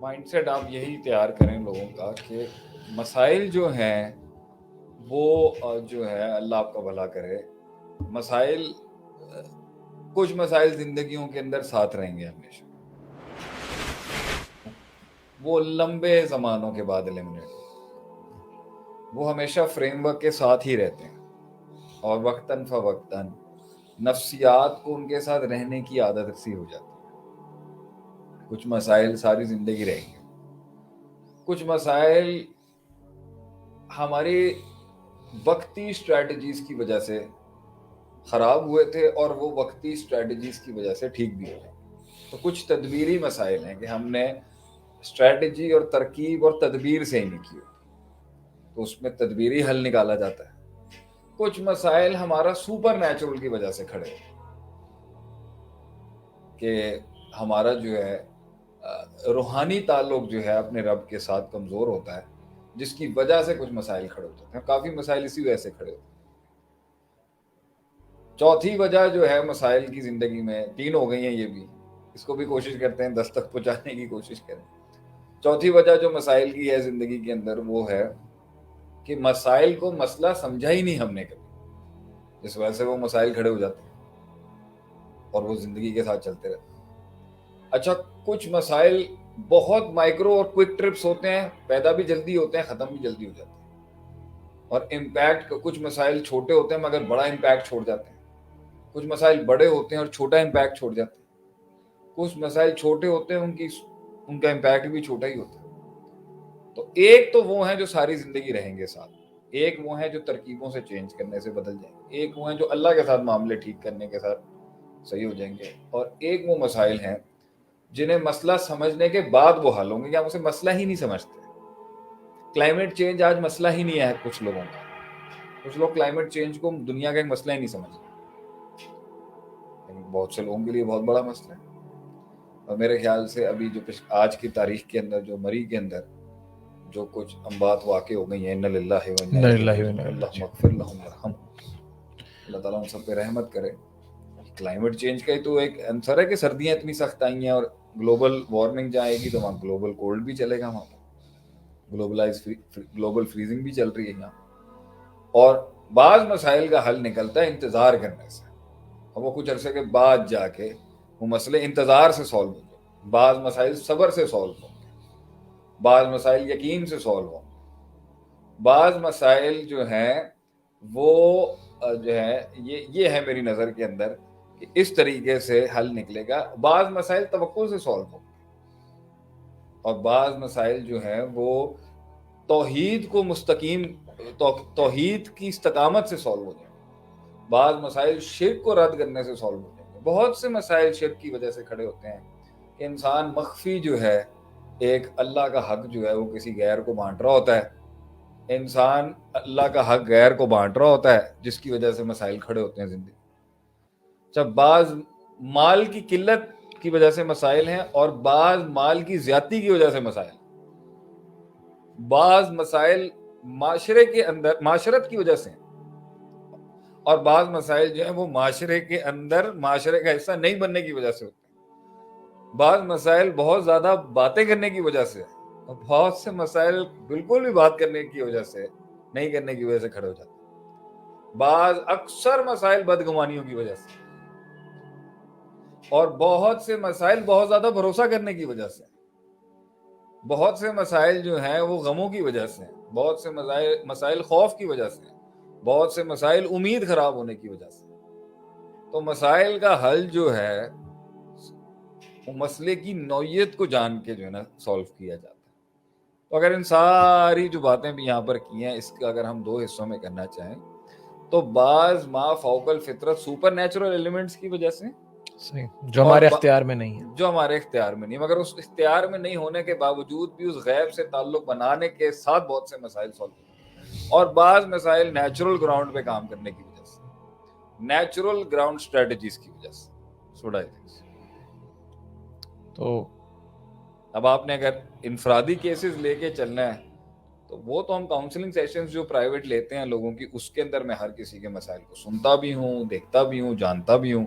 Mind set آپ یہی تیار کریں لوگوں کا کہ مسائل جو ہیں وہ جو ہے اللہ آپ کا بھلا کرے. مسائل کچھ مسائل زندگیوں کے اندر ساتھ رہیں گے ہمیشہ, وہ لمبے زمانوں کے بعد ایلیمنیٹ, وہ ہمیشہ فریم ورک کے ساتھ ہی رہتے ہیں اور وقتاً فوقتاً نفسیات کو ان کے ساتھ رہنے کی عادت سی ہو جاتی ہے. کچھ مسائل ساری زندگی رہیں گے, کچھ مسائل ہماری وقتی اسٹریٹجیز کی وجہ سے خراب ہوئے تھے اور وہ وقتی اسٹریٹجیز کی وجہ سے ٹھیک بھی ہوئے. تو کچھ تدبیری مسائل ہیں کہ ہم نے اسٹریٹجی اور ترکیب اور تدبیر سے ہی نہیں کی ہوتی, تو اس میں تدبیری حل نکالا جاتا ہے. کچھ مسائل ہمارا سپر نیچرل کی وجہ سے کھڑے ہوتے کہ ہمارا جو ہے روحانی تعلق جو ہے اپنے رب کے ساتھ کمزور ہوتا ہے, جس کی وجہ سے کچھ مسائل کھڑے ہوتے ہیں. کافی مسائل اسی وجہ سے کھڑے ہوتے ہیں. چوتھی وجہ جو ہے مسائل کی زندگی میں, تین ہو گئی ہیں یہ بھی, اس کو بھی کوشش کرتے ہیں 10 تک پہنچانے کی کوشش کریں. چوتھی وجہ جو مسائل کی ہے زندگی کے اندر وہ ہے کہ مسائل کو مسئلہ سمجھا ہی نہیں ہم نے کبھی, جس وجہ سے وہ مسائل کھڑے ہو جاتے ہیں اور وہ زندگی کے ساتھ چلتے رہتے ہیں. اچھا, کچھ مسائل بہت مائکرو اور کوئک ٹرپس ہوتے ہیں, پیدا بھی جلدی ہوتے ہیں, ختم بھی جلدی ہو جاتے ہیں. اور امپیکٹ, کچھ مسائل چھوٹے ہوتے ہیں مگر بڑا امپیکٹ چھوڑ جاتے ہیں. کچھ مسائل بڑے ہوتے ہیں اور چھوٹا امپیکٹ چھوڑ جاتے ہیں. کچھ مسائل چھوٹے ہوتے ہیں, ان کا امپیکٹ بھی چھوٹا ہی ہوتا ہے. تو ایک تو وہ ہیں جو ساری زندگی رہیں گے ساتھ, ایک وہ ہیں جو ترکیبوں سے چینج کرنے سے بدل جائیں گے, ایک وہ ہیں جو اللہ کے ساتھ معاملے ٹھیک کرنے کے ساتھ صحیح ہو جائیں گے, اور ایک وہ مسائل ہیں جنہیں مسئلہ سمجھنے کے بعد وہ حل ہوں گے, یا اسے مسئلہ ہی نہیں سمجھتے. کلائمیٹ چینج آج مسئلہ ہی نہیں ہے کچھ لوگوں کا. کچھ لوگ کلائمیٹ چینج کو دنیا کا ایک مسئلہ ہی نہیں سمجھتے, لیکن بہت سے لوگوں کے لیے بہت بڑا مسئلہ ہے. اور میرے خیال سے ابھی جو آج کی تاریخ کے اندر جو مری کے اندر جو کچھ اموات واقع ہو گئی ہیں, اِنَّ لِلَّهِ وَإِنَّا إِلَيْهِ رَاجِعُونَ, اللہم اغفر لہم وارحمہم, اللہ تعالیٰ ان سب پہ رحمت کرے. کلائمیٹ چینج کا ہی تو ایک آنسر ہے کہ سردیاں اتنی سخت آئی ہیں, اور گلوبل وارمنگ جہاں آئے گی تو وہاں گلوبل کولڈ بھی چلے گا, وہاں گلوبل فریزنگ بھی چل رہی ہے یہاں. اور بعض مسائل کا حل نکلتا ہے انتظار کرنے سے, اور وہ کچھ عرصے کے بعد جا کے وہ مسئلے انتظار سے سالو ہوں گے. بعض مسائل صبر سے سالو ہوں گے, بعض مسائل یقین سے سالو ہوں گے, بعض مسائل جو ہیں وہ جو ہے یہ ہے میری نظر کے اندر کہ اس طریقے سے حل نکلے گا. بعض مسائل توقع سے سالو ہوں گے, اور بعض مسائل جو ہیں وہ توحید کو مستقیم, توحید کی استقامت سے سالو ہو جائیں گے. بعض مسائل شرک کو رد کرنے سے سالو ہو جائیں گے. بہت سے مسائل شرک کی وجہ سے کھڑے ہوتے ہیں کہ انسان مخفی جو ہے ایک اللہ کا حق جو ہے وہ کسی غیر کو بانٹ رہا ہوتا ہے. انسان اللہ کا حق غیر کو بانٹ رہا ہوتا ہے, جس کی وجہ سے مسائل کھڑے ہوتے ہیں زندگی. جب بعض مال کی قلت کی وجہ سے مسائل ہیں, اور بعض مال کی زیادتی کی وجہ سے مسائل. بعض مسائل معاشرے کے اندر معاشرت کی وجہ سے ہیں, اور بعض مسائل جو ہیں وہ معاشرے کے اندر معاشرے کا حصہ نہیں بننے کی وجہ سے ہوتے ہیں. بعض مسائل بہت زیادہ باتیں کرنے کی وجہ سے, اور بہت سے مسائل بالکل بھی بات کرنے کی وجہ سے نہیں کرنے کی وجہ سے کھڑے ہو جاتے ہیں. بعض اکثر مسائل بدگمانیوں کی وجہ سے, اور بہت سے مسائل بہت زیادہ بھروسہ کرنے کی وجہ سے. بہت سے مسائل جو ہیں وہ غموں کی وجہ سے, بہت سے مسائل خوف کی وجہ سے, بہت سے مسائل امید خراب ہونے کی وجہ سے. تو مسائل کا حل جو ہے وہ مسئلے کی نوعیت کو جان کے جو ہے نا سالو کیا جاتا ہے. تو اگر ان ساری جو باتیں بھی یہاں پر کی ہیں, اس کا اگر ہم 2 حصوں میں کرنا چاہیں تو بعض ما فوق الفطرت سپر نیچرل ایلیمنٹس کی وجہ سے, صحیح, جو ہمارے اختیار میں نہیں ہے, جو ہمارے اختیار میں نہیں, مگر اس اختیار میں نہیں ہونے کے باوجود بھی اس غیب سے تعلق بنانے کے ساتھ بہت سے مسائل سالو ہوتے ہیں. اور بعض مسائل نیچرل گراؤنڈ پہ کام کرنے کی وجہ سے, نیچرل گراؤنڈ اسٹریٹجیز کی وجہ سے. تو اب آپ نے اگر انفرادی کیسز لے کے چلنا ہے تو وہ تو ہم کاؤنسلنگ سیشنز جو پرائیویٹ لیتے ہیں لوگوں کی, اس کے اندر میں ہر کسی کے مسائل کو سنتا بھی ہوں, دیکھتا بھی ہوں, جانتا بھی ہوں,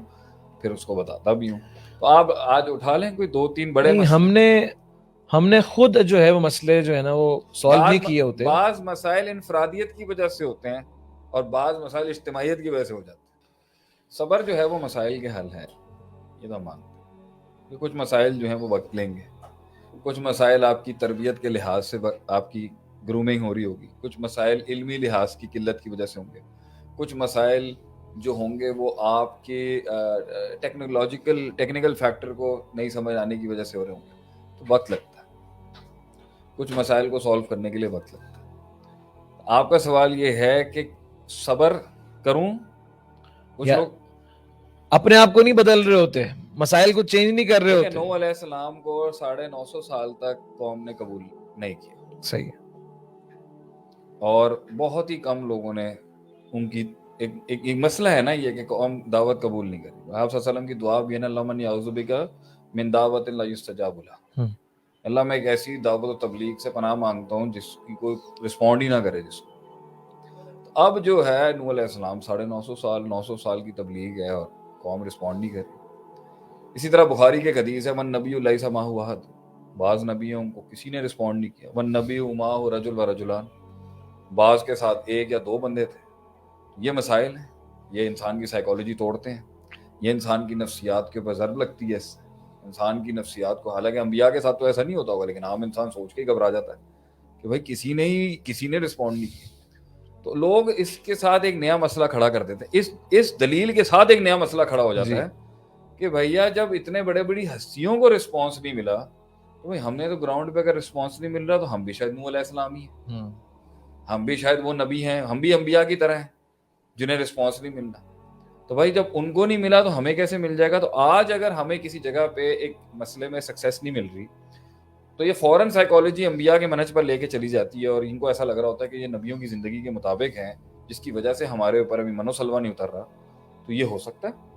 پھر اس کو بتاتا بھی ہوں. تو آپ آج اٹھا لیں کوئی 2-3 بڑے مسئلے. ہم نے خود جو ہے وہ مسئلے جو ہے نا وہ سالو نہیں کیے ہوتے. بعض مسائل انفرادیت کی وجہ سے ہوتے ہیں اور بعض مسائل اجتماعیت کی وجہ سے ہو جاتے ہیں. صبر جو ہے وہ مسائل کے حل ہے, یہ تو مانتے ہیں. کچھ مسائل جو ہیں وہ وقت لیں گے, کچھ مسائل آپ کی تربیت کے لحاظ سے آپ کی گرومنگ ہو رہی ہوگی, کچھ مسائل علمی لحاظ کی قلت کی وجہ سے ہوں گے, کچھ مسائل جو ہوں گے وہ آپ کے ٹیکنیکل فیکٹر کو نہیں سمجھ آنے کی وجہ سے ہو رہے ہوں گے, تو وقت لگتا ہے. کچھ مسائل کو سولو کرنے کے لیے وقت لگتا ہے. آپ کا سوال یہ ہے کہ صبر کروں, کچھ لوگ اپنے آپ کو نہیں بدل رہے ہوتے, مسائل کو چینج نہیں کر رہے ہوتے. نوح علیہ السلام کو 950 سال تک قوم نے قبول نہیں کیا. صحیح ہے. اور بہت ہی کم لوگوں نے ان کی ایک مسئلہ ہے نا یہ کہ قوم دعوت قبول نہیں کری. آپ صلی اللہ علیہ وسلم کی دعا بھی ہے نا, اللہم انی اعوذ بک من دعوت لا یستجاب لہا, اللہ میں ایک ایسی دعوت و تبلیغ سے پناہ مانگتا ہوں جس کی کوئی رسپونڈ ہی نہ کرے جس کو. اب جو ہے نوح علیہ السلام 950 سال کی تبلیغ ہے اور قوم رسپونڈ نہیں کری. اسی طرح بخاری کے حدیث ہے من نبی لیس معہ احد, بعض نبیوں کو کسی نے رسپونڈ نہیں کیا. ون نبی معہ رجل و رجلان, بعض کے ساتھ ایک یا دو بندے تھے. یہ مسائل ہیں, یہ انسان کی سائیکالوجی توڑتے ہیں, یہ انسان کی نفسیات کے اوپر ضرب لگتی ہے. اس سے انسان کی نفسیات کو, حالانکہ انبیاء کے ساتھ تو ایسا نہیں ہوتا ہوگا, لیکن عام انسان سوچ کے ہی گھبرا جاتا ہے کہ بھائی کسی نے رسپونڈ نہیں کیا. تو لوگ اس کے ساتھ ایک نیا مسئلہ کھڑا کر دیتے ہیں, اس دلیل کے ساتھ ایک نیا مسئلہ کھڑا ہو جاتا ہے کہ بھیا جب اتنے بڑے بڑی ہستیوں کو رسپانس نہیں ملا تو بھائی ہم نے تو گراؤنڈ پہ اگر رسپانس نہیں مل رہا تو ہم بھی شاید نوح علیہ السلام ہی ہیں, ہم بھی شاید وہ نبی ہیں, ہم بھی انبیاء کی طرح ہیں جنہیں رسپانس نہیں ملنا. تو بھائی جب ان کو نہیں ملا تو ہمیں کیسے مل جائے گا؟ تو آج اگر ہمیں کسی جگہ پہ ایک مسئلے میں سکسیس نہیں مل رہی تو یہ فوراً سائیکالوجی انبیاء کے منہج پر لے کے چلی جاتی ہے, اور ان کو ایسا لگ رہا ہوتا ہے کہ یہ نبیوں کی زندگی کے مطابق ہیں, جس کی وجہ سے ہمارے اوپر ابھی منو سلوا نہیں اتر رہا. تو یہ ہو سکتا ہے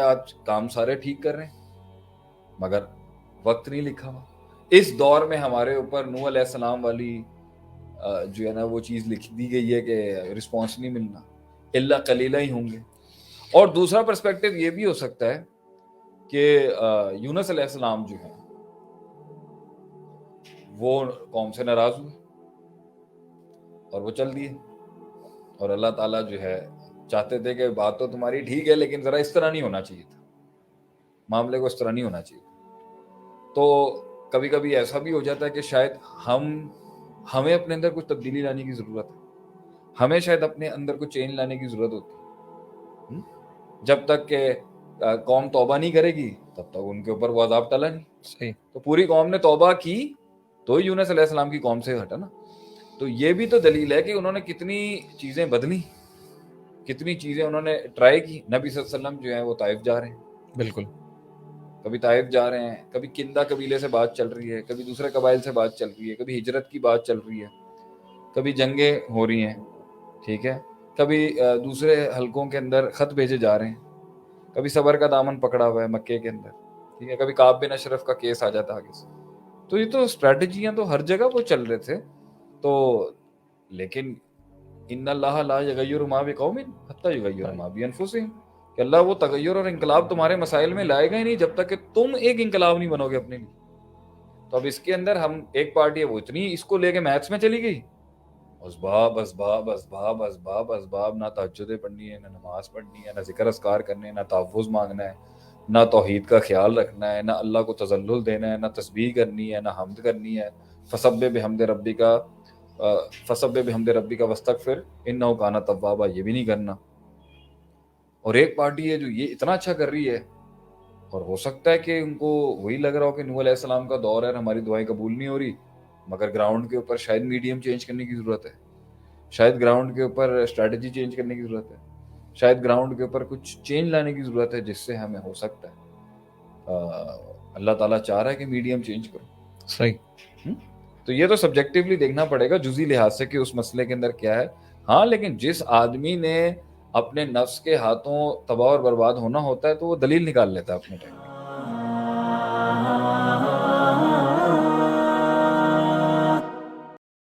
آج کام سارے ٹھیک کر رہے ہیں مگر وقت نہیں لکھا ہوا. اس دور میں ہمارے اوپر نوح علیہ السلام والی جو ہے نا وہ چیز لکھ دی گئی ہے کہ رسپانس نہیں ملنا, الا قلیلہ ہی ہوں گے. اور دوسرا پرسپیکٹو یہ بھی ہو سکتا ہے کہ یونس علیہ السلام جو ہیں وہ قوم سے ناراض ہوئے اور وہ چل دیے, اور اللہ تعالیٰ جو ہے چاہتے تھے کہ بات تو تمہاری ٹھیک ہے لیکن ذرا اس طرح نہیں ہونا چاہیے تھا, معاملے کو اس طرح نہیں ہونا چاہیے. تو کبھی کبھی ایسا بھی ہو جاتا ہے کہ شاید ہمیں اپنے اندر کچھ تبدیلی لانے کی ضرورت ہے, ہمیں شاید اپنے اندر کچھ چینج لانے کی ضرورت ہوتی ہے. جب تک کہ قوم توبہ نہیں کرے گی تب تک ان کے اوپر وہ عذاب ٹلا نہیں. صحیح. تو پوری قوم نے توبہ کی تو یونس علیہ السلام کی قوم سے ہٹا نا. تو یہ بھی تو دلیل ہے کہ انہوں نے کتنی چیزیں بدلی, کتنی چیزیں انہوں نے ٹرائی کی. نبی صلی اللہ علیہ وسلم جو ہیں وہ طائف جا رہے ہیں, بالکل, کبھی طائف جا رہے ہیں, کبھی کندہ قبیلے سے بات چل رہی ہے, کبھی دوسرے قبائل سے بات چل رہی ہے, کبھی ہجرت کی بات چل رہی ہے, کبھی جنگیں ہو رہی ہیں, ٹھیک ہے, کبھی دوسرے حلقوں کے اندر خط بھیجے جا رہے ہیں, کبھی صبر کا دامن پکڑا ہوا ہے مکے کے اندر, ٹھیک ہے, کبھی کعب بن اشرف کا کیس آ جاتا آگے سے. تو یہ تو اسٹریٹجیاں تو ہر جگہ وہ چل رہے تھے. تو لیکن ان اللہ لا یغیر ما بقوم حتی یغیروا ما بانفسہم, کہ اللہ وہ تغیر اور انقلاب تمہارے مسائل میں لائے گا ہی نہیں جب تک کہ تم ایک انقلاب نہیں بنو گے اپنے لیے. تو اب اس کے اندر ہم ایک پارٹی ہے وہ اتنی اس کو لے کے میتھس میں چلی گئی, اسباب اسباب اسباب اسباب اسباب, نہ تہجدیں پڑھنی ہے, نہ نماز پڑھنی ہے, نہ ذکر اذکار کرنے, نہ تحفظ مانگنا ہے, نہ توحید کا خیال رکھنا ہے, نہ اللہ کو تذلل دینا ہے, نہ تسبیح کرنی ہے, نہ حمد کرنی ہے, فسبح بحمد ربک واستغفر انہ کان توابا, یہ بھی نہیں کرنا. اور ایک پارٹی ہے جو یہ اتنا اچھا کر رہی ہے, اور ہو سکتا ہے کہ ان کو وہی لگ رہا ہو کہ نوح علیہ السلام کا دور ہے, ہماری دعائیں قبول نہیں ہو رہی, مگر گراؤنڈ کے اوپر شاید میڈیم چینج کرنے کی ضرورت ہے, شاید گراؤنڈ کے اوپر اسٹریٹجی چینج کرنے کی ضرورت ہے, شاید گراؤنڈ کے اوپر کچھ چینج لانے کی ضرورت ہے, جس سے ہمیں ہو سکتا ہے اللہ تعالیٰ چاہ رہا ہے کہ میڈیم چینج کرو. صحیح. تو یہ تو سبجیکٹیولی دیکھنا پڑے گا جزئی لحاظ سے کہ اس مسئلے کے اندر کیا ہے. ہاں لیکن جس آدمی نے اپنے نفس کے ہاتھوں تباہ اور برباد ہونا ہوتا ہے تو وہ دلیل نکال لیتا ہے اپنے ٹائم میں.